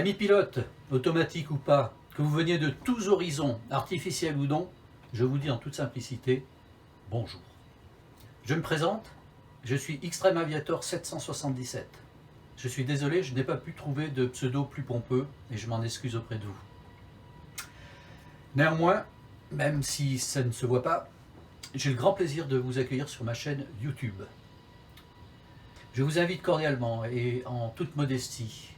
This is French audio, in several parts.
Amis pilotes, automatique ou pas, que vous veniez de tous horizons, artificiels ou non, je vous dis en toute simplicité, bonjour. Je me présente, je suis Extreme Aviator 777. Je suis désolé, je n'ai pas pu trouver de pseudo plus pompeux et je m'en excuse auprès de vous. Néanmoins, même si ça ne se voit pas, j'ai le grand plaisir de vous accueillir sur ma chaîne YouTube. Je vous invite cordialement et en toute modestie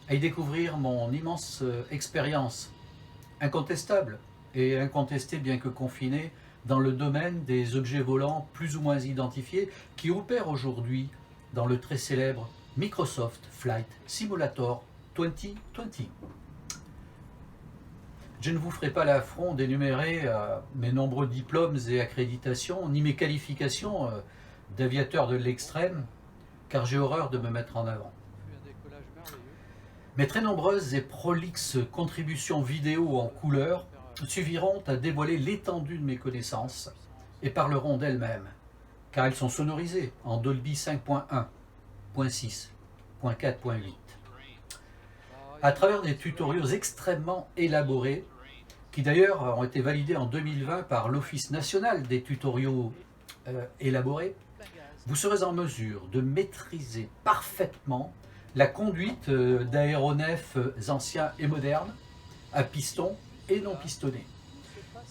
à y découvrir mon immense expérience, incontestable et incontestée bien que confinée, dans le domaine des objets volants plus ou moins identifiés qui opèrent aujourd'hui dans le très célèbre Microsoft Flight Simulator 2020. Je ne vous ferai pas l'affront d'énumérer mes nombreux diplômes et accréditations, ni mes qualifications d'aviateur de l'extrême, car j'ai horreur de me mettre en avant. Mes très nombreuses et prolixes contributions vidéo en couleur suffiront à dévoiler l'étendue de mes connaissances et parleront d'elles-mêmes, car elles sont sonorisées en Dolby 5.1, 0.6, 0.4.8. À travers des tutoriaux extrêmement élaborés, qui d'ailleurs ont été validés en 2020 par l'Office national des tutoriaux élaborés, vous serez en mesure de maîtriser parfaitement la conduite d'aéronefs anciens et modernes, à piston et non pistonnés.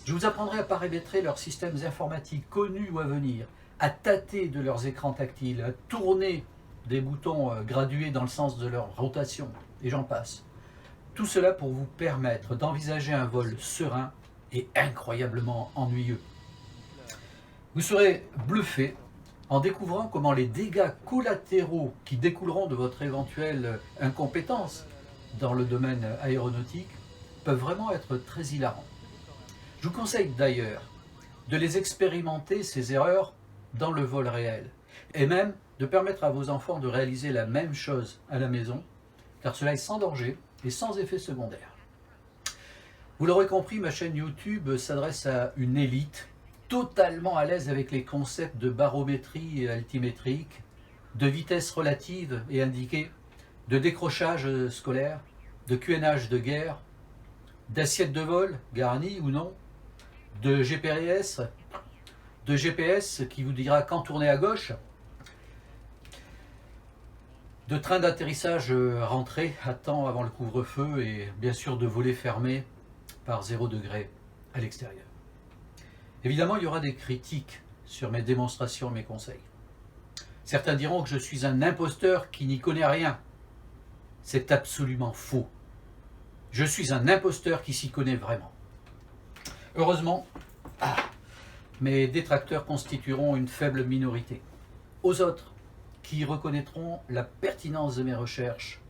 Je vous apprendrai à paramétrer leurs systèmes informatiques connus ou à venir, à tâter de leurs écrans tactiles, à tourner des boutons gradués dans le sens de leur rotation, et j'en passe. Tout cela pour vous permettre d'envisager un vol serein et incroyablement ennuyeux. Vous serez bluffé en découvrant comment les dégâts collatéraux qui découleront de votre éventuelle incompétence dans le domaine aéronautique peuvent vraiment être très hilarants. Je vous conseille d'ailleurs de les expérimenter, ces erreurs, dans le vol réel, et même de permettre à vos enfants de réaliser la même chose à la maison, car cela est sans danger et sans effet secondaire. Vous l'aurez compris, ma chaîne YouTube s'adresse à une élite totalement à l'aise avec les concepts de barométrie altimétrique, de vitesse relative et indiquée, de décrochage scolaire, de QNH de guerre, d'assiette de vol, garnie ou non, de GPS qui vous dira quand tourner à gauche, de train d'atterrissage rentré à temps avant le couvre-feu et bien sûr de volets fermés par 0 degré à l'extérieur. Évidemment, il y aura des critiques sur mes démonstrations et mes conseils. Certains diront que je suis un imposteur qui n'y connaît rien. C'est absolument faux. Je suis un imposteur qui s'y connaît vraiment. Heureusement, mes détracteurs constitueront une faible minorité. Aux autres, qui reconnaîtront la pertinence de mes recherches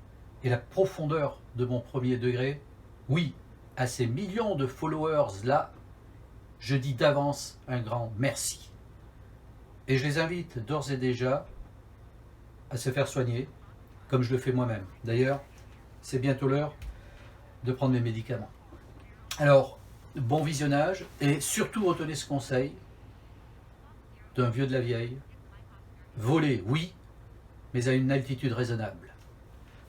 et la profondeur de mon premier degré, oui, à ces millions de followers-là, je dis d'avance un grand merci. Et je les invite d'ores et déjà à se faire soigner, comme je le fais moi-même. D'ailleurs, c'est bientôt l'heure de prendre mes médicaments. Alors, bon visionnage, et surtout retenez ce conseil d'un vieux de la vieille. Voler, oui, mais à une altitude raisonnable.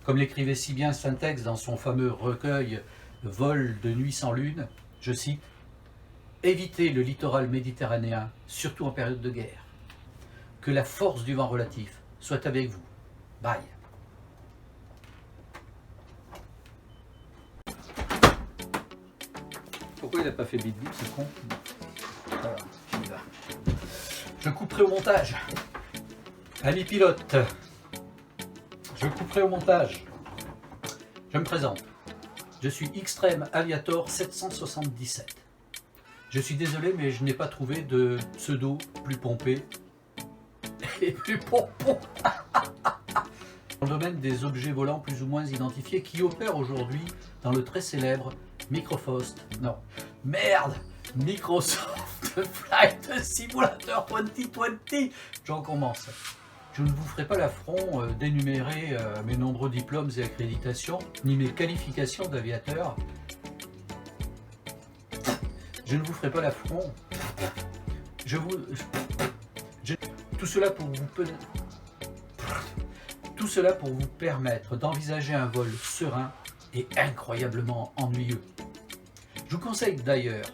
Comme l'écrivait si bien Syntex dans son fameux recueil « Vol de nuit sans lune », je cite, « Évitez le littoral méditerranéen, surtout en période de guerre. Que la force du vent relatif soit avec vous. Bye. » Pourquoi il n'a pas fait bip bip, ce con? Alors, j'y vais. Je couperai au montage. Amis pilotes, je couperai au montage. Je me présente. Je suis Extreme Aviator 777. Je suis désolé, mais je n'ai pas trouvé de pseudo plus pompé et plus pompon dans le domaine des objets volants plus ou moins identifiés qui opèrent aujourd'hui dans le très célèbre Microsoft Flight Simulator 2020. J'en commence. Je ne vous ferai pas l'affront d'énumérer mes nombreux diplômes et accréditations, ni mes qualifications d'aviateur. Je ne vous ferai pas l'affront. Tout cela pour vous permettre d'envisager un vol serein et incroyablement ennuyeux. Je vous conseille d'ailleurs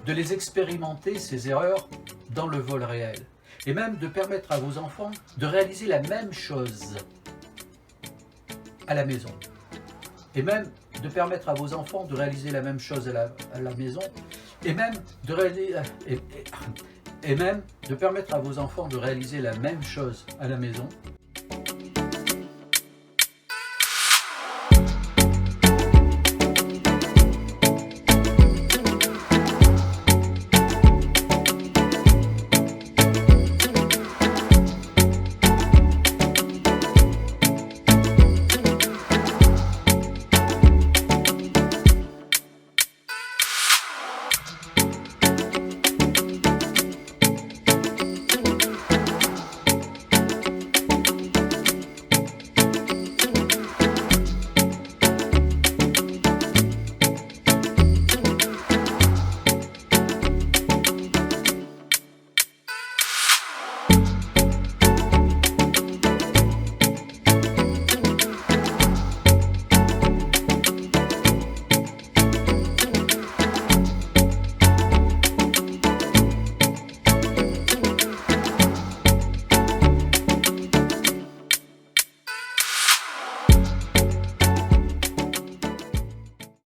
de les expérimenter, ces erreurs, dans le vol réel, et même de permettre à vos enfants de réaliser la même chose à la maison. Et même de permettre à vos enfants de réaliser la même chose à la maison, et même de permettre à vos enfants de réaliser la même chose à la maison